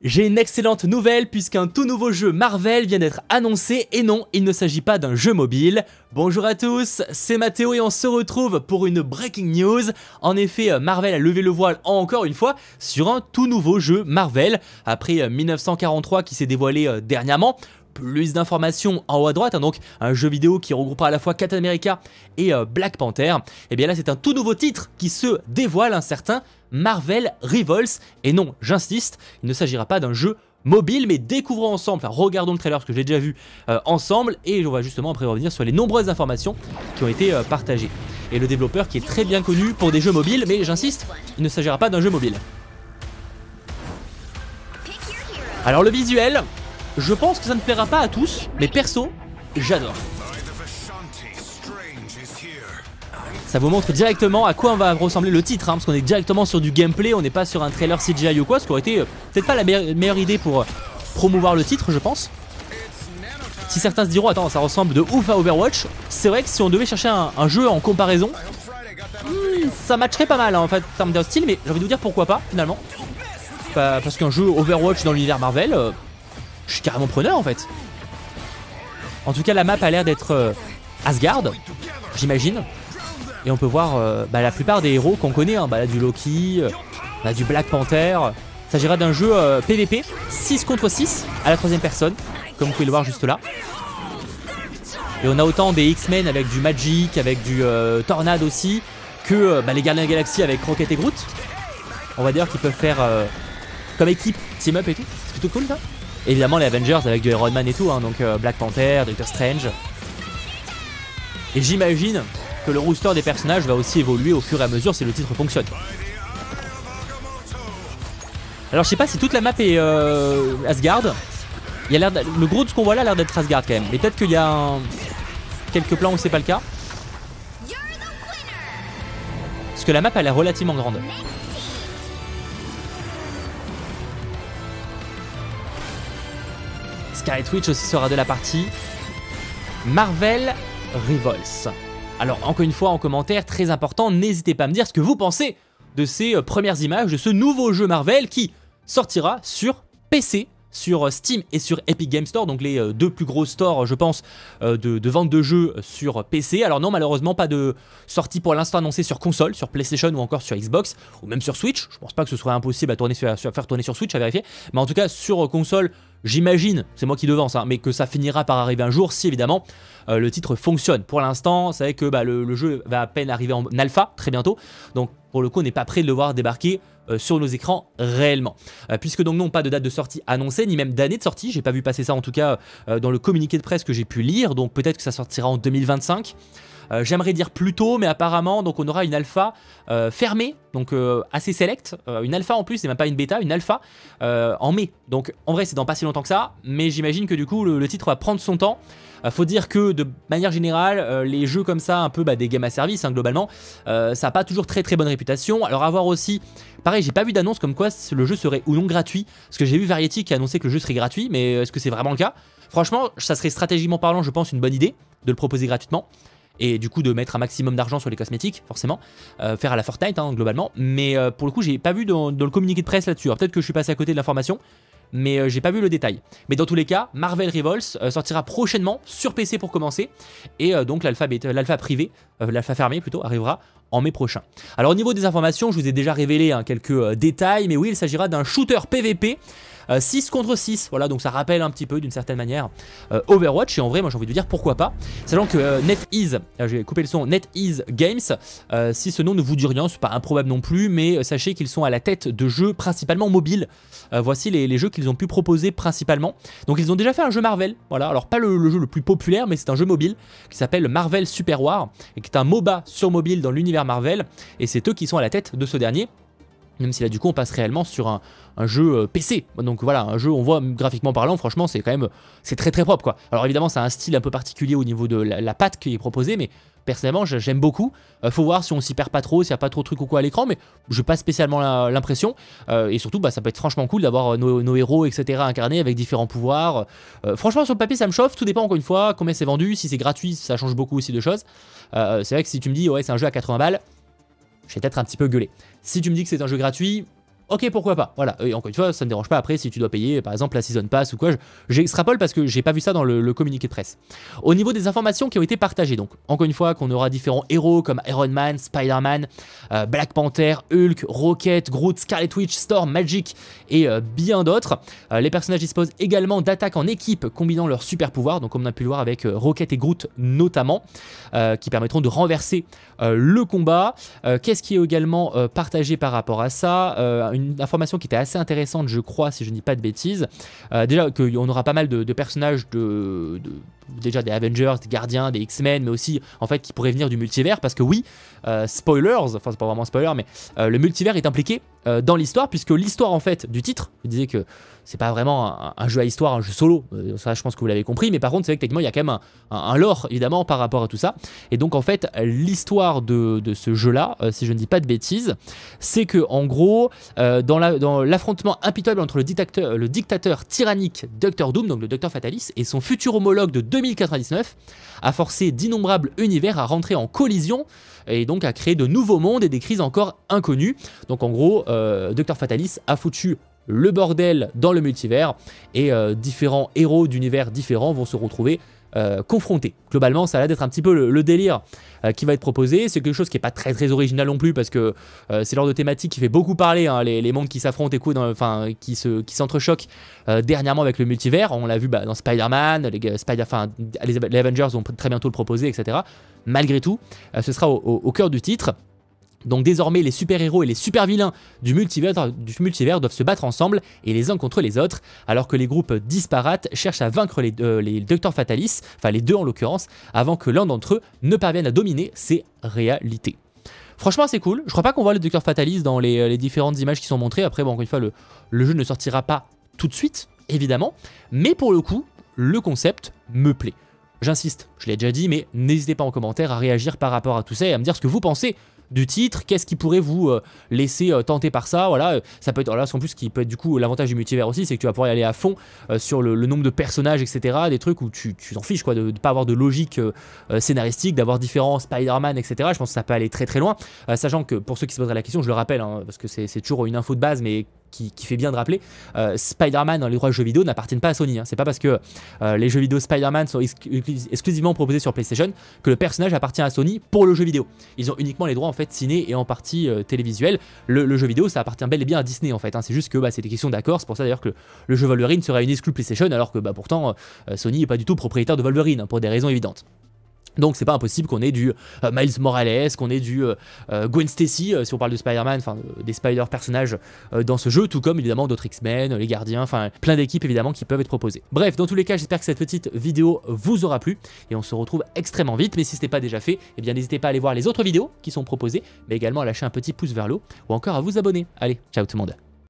J'ai une excellente nouvelle puisqu'un tout nouveau jeu Marvel vient d'être annoncé et non, il ne s'agit pas d'un jeu mobile. Bonjour à tous, c'est Mathéo et on se retrouve pour une breaking news. En effet, Marvel a levé le voile encore une fois sur un tout nouveau jeu Marvel après 1943 qui s'est dévoilé dernièrement. Plus d'informations en haut à droite, donc un jeu vidéo qui regroupera à la fois Captain America et Black Panther. Et bien là c'est un tout nouveau titre qui se dévoile, un certain Marvel Rivals. Et non, j'insiste, il ne s'agira pas d'un jeu mobile, mais découvrons ensemble, enfin regardons le trailer parce que j'ai déjà vu ensemble. Et on va justement après revenir sur les nombreuses informations qui ont été partagées. Et le développeur qui est très bien connu pour des jeux mobiles, mais j'insiste, il ne s'agira pas d'un jeu mobile. Alors le visuel... je pense que ça ne plaira pas à tous, mais perso, j'adore. Ça vous montre directement à quoi on va ressembler le titre, hein, parce qu'on est directement sur du gameplay, on n'est pas sur un trailer CGI ou quoi, ce qui aurait été peut-être pas la meilleure idée pour promouvoir le titre, je pense. Si certains se diront, attends, ça ressemble de ouf à Overwatch, c'est vrai que si on devait chercher un jeu en comparaison, ça matcherait pas mal hein, en fait, en termes de style, mais j'ai envie de vous dire pourquoi pas, finalement. Parce qu'un jeu Overwatch dans l'univers Marvel... je suis carrément preneur en fait. En tout cas la map a l'air d'être Asgard, j'imagine. Et on peut voir la plupart des héros qu'on connaît, hein. Là du Loki, on a du Black Panther. Il s'agira d'un jeu PVP, 6 contre 6 à la 3ème personne, comme vous pouvez le voir juste là. Et on a autant des X-Men avec du Magic, avec du Tornade aussi, que les Gardiens de la Galaxie avec Rocket et Groot. On va dire qu'ils peuvent faire comme équipe, team up et tout, c'est plutôt cool ça. Évidemment les Avengers avec du Iron Man et tout, hein, donc Black Panther, Doctor Strange. Et j'imagine que le roster des personnages va aussi évoluer au fur et à mesure si le titre fonctionne. Alors je sais pas si toute la map est Asgard. Il y a le gros de ce qu'on voit là a l'air d'être Asgard quand même. Mais peut-être qu'il y a quelques plans où c'est pas le cas. Parce que la map elle est relativement grande. Scarlet Witch aussi sera de la partie. Marvel Rivals. Alors encore une fois en commentaire, très important, n'hésitez pas à me dire ce que vous pensez de ces premières images de ce nouveau jeu Marvel qui sortira sur PC, sur Steam et sur Epic Games Store, donc les deux plus gros stores je pense de vente de jeux sur PC. Alors non, malheureusement pas de sortie pour l'instant annoncée sur console, sur PlayStation ou encore sur Xbox ou même sur Switch. Je pense pas que ce soit impossible à faire tourner sur Switch, à vérifier, mais en tout cas sur console, j'imagine, c'est moi qui devance, hein, mais que ça finira par arriver un jour si évidemment le titre fonctionne. Pour l'instant, c'est vrai que le jeu va à peine arriver en alpha très bientôt, donc pour le coup on n'est pas prêt de le voir débarquer sur nos écrans réellement. Puisque donc non, pas de date de sortie annoncée, ni même d'année de sortie, j'ai pas vu passer ça en tout cas dans le communiqué de presse que j'ai pu lire, donc peut-être que ça sortira en 2025. J'aimerais dire plus tôt, mais apparemment donc on aura une alpha fermée, donc assez select, une alpha en plus, c'est même pas une bêta, une alpha en mai. Donc en vrai c'est dans pas si longtemps que ça, mais j'imagine que du coup le titre va prendre son temps. Faut dire que de manière générale, les jeux comme ça, un peu des games à service hein, globalement, ça n'a pas toujours très bonne réputation. Alors à voir aussi, pareil j'ai pas vu d'annonce comme quoi le jeu serait ou non gratuit, parce que j'ai vu Variety qui a annoncé que le jeu serait gratuit, mais est-ce que c'est vraiment le cas? Franchement ça serait stratégiquement parlant je pense une bonne idée de le proposer gratuitement. Et du coup de mettre un maximum d'argent sur les cosmétiques, forcément, faire à la Fortnite hein, globalement. Mais pour le coup j'ai pas vu dans le communiqué de presse là-dessus. Peut-être que je suis passé à côté de l'information, mais j'ai pas vu le détail. Mais dans tous les cas, Marvel Rivals sortira prochainement sur PC pour commencer. Et donc l'alpha privée, l'alpha fermée plutôt, arrivera en mai prochain. Alors au niveau des informations, je vous ai déjà révélé hein, quelques détails, mais oui il s'agira d'un shooter PVP. 6 contre 6, voilà, donc ça rappelle un petit peu d'une certaine manière Overwatch, et en vrai moi j'ai envie de dire pourquoi pas, sachant que NetEase, je vais couper le son, NetEase Games, si ce nom ne vous dit rien, c'est pas improbable non plus, mais sachez qu'ils sont à la tête de jeux principalement mobiles. Voici les jeux qu'ils ont pu proposer principalement. Donc ils ont déjà fait un jeu Marvel, voilà, alors pas le jeu le plus populaire, mais c'est un jeu mobile qui s'appelle Marvel Super War, et qui est un MOBA sur mobile dans l'univers Marvel, et c'est eux qui sont à la tête de ce dernier. Même si là du coup on passe réellement sur un jeu PC. Donc voilà, un jeu on voit graphiquement parlant, franchement c'est quand même, c'est très propre quoi. Alors évidemment ça a un style un peu particulier au niveau de la patte qui est proposée, mais personnellement j'aime beaucoup. Faut voir si on s'y perd pas trop, s'il n'y a pas trop de trucs ou quoi à l'écran, mais je passe spécialement l'impression. Et surtout ça peut être franchement cool d'avoir nos héros etc. incarnés avec différents pouvoirs. Franchement sur le papier ça me chauffe, tout dépend encore une fois combien c'est vendu, si c'est gratuit ça change beaucoup aussi de choses. C'est vrai que si tu me dis ouais c'est un jeu à 80 balles, je vais peut-être un petit peu gueuler. Si tu me dis que c'est un jeu gratuit, ok, pourquoi pas, voilà, et encore une fois, ça ne me dérange pas après si tu dois payer par exemple la Season Pass ou quoi, j'extrapole parce que j'ai pas vu ça dans le communiqué de presse. Au niveau des informations qui ont été partagées, donc encore une fois qu'on aura différents héros comme Iron Man, Spider-Man, Black Panther, Hulk, Rocket, Groot, Scarlet Witch, Storm, Magic et bien d'autres. Les personnages disposent également d'attaques en équipe combinant leurs super pouvoirs, donc comme on a pu le voir avec Rocket et Groot notamment, qui permettront de renverser le combat. Qu'est-ce qui est également partagé par rapport à ça, une information qui était assez intéressante, je crois, si je ne dis pas de bêtises. Déjà qu'on aura pas mal de personnages déjà des Avengers, des Gardiens, des X-Men, mais aussi en fait qui pourraient venir du multivers, parce que oui, spoilers, enfin c'est pas vraiment spoiler, mais le multivers est impliqué dans l'histoire, puisque l'histoire en fait du titre, je disais que c'est pas vraiment un jeu à histoire, un jeu solo, ça je pense que vous l'avez compris, mais par contre c'est vrai que techniquement il y a quand même un lore évidemment par rapport à tout ça, et donc en fait l'histoire de ce jeu là, si je ne dis pas de bêtises, c'est que en gros dans l'affrontement impitoyable entre le dictateur tyrannique Dr Doom, donc le Dr Fatalis, et son futur homologue de 2099, a forcé d'innombrables univers à rentrer en collision et donc à créer de nouveaux mondes et des crises encore inconnues. Donc en gros, Dr Fatalis a foutu le bordel dans le multivers et différents héros d'univers différents vont se retrouver confrontés. Globalement, ça a l'air d'être un petit peu le délire qui va être proposé. C'est quelque chose qui n'est pas très original non plus, parce que c'est le genre de thématique qui fait beaucoup parler, hein, les mondes qui s'affrontent et qui s'entrechoquent dernièrement avec le multivers. On l'a vu dans Spider-Man, les Avengers vont très bientôt le proposer, etc. Malgré tout, ce sera au cœur du titre. Donc désormais, les super-héros et les super-vilains du multivers doivent se battre ensemble et les uns contre les autres, alors que les groupes disparates cherchent à vaincre les Dr Fatalis, enfin les deux en l'occurrence, avant que l'un d'entre eux ne parvienne à dominer ces réalités. Franchement, c'est cool. Je crois pas qu'on voit le Dr Fatalis dans les différentes images qui sont montrées. Après, bon, encore une fois, le jeu ne sortira pas tout de suite, évidemment, mais pour le coup, le concept me plaît. J'insiste, je l'ai déjà dit, mais n'hésitez pas en commentaire à réagir par rapport à tout ça et à me dire ce que vous pensez du titre, qu'est-ce qui pourrait vous laisser tenter par ça, voilà, ça peut être, là, en plus, ce qui peut être du coup l'avantage du multivers aussi, c'est que tu vas pouvoir y aller à fond sur le nombre de personnages, etc., des trucs où tu t'en fiches, quoi, de ne pas avoir de logique scénaristique, d'avoir différents Spider-Man, etc., je pense que ça peut aller très loin, sachant que, pour ceux qui se poseraient la question, je le rappelle, hein, parce que c'est toujours une info de base, mais qui fait bien de rappeler, Spider-Man dans les droits de jeux vidéo n'appartiennent pas à Sony, hein. C'est pas parce que les jeux vidéo Spider-Man sont exclusivement proposés sur PlayStation que le personnage appartient à Sony pour le jeu vidéo. Ils ont uniquement les droits en fait ciné et en partie télévisuelle. Le jeu vidéo, ça appartient bel et bien à Disney en fait, hein. C'est juste que c'est des questions d'accord, c'est pour ça d'ailleurs que le jeu Wolverine serait une exclue PlayStation, alors que pourtant Sony n'est pas du tout propriétaire de Wolverine, hein, pour des raisons évidentes. Donc c'est pas impossible qu'on ait du Miles Morales, qu'on ait du Gwen Stacy, si on parle de Spider-Man, enfin des Spider-personnages dans ce jeu, tout comme évidemment d'autres X-Men, les Gardiens, enfin plein d'équipes évidemment qui peuvent être proposées. Bref, dans tous les cas, j'espère que cette petite vidéo vous aura plu, et on se retrouve extrêmement vite, mais si ce n'est pas déjà fait, eh bien n'hésitez pas à aller voir les autres vidéos qui sont proposées, mais également à lâcher un petit pouce vers le haut, ou encore à vous abonner. Allez, ciao tout le monde.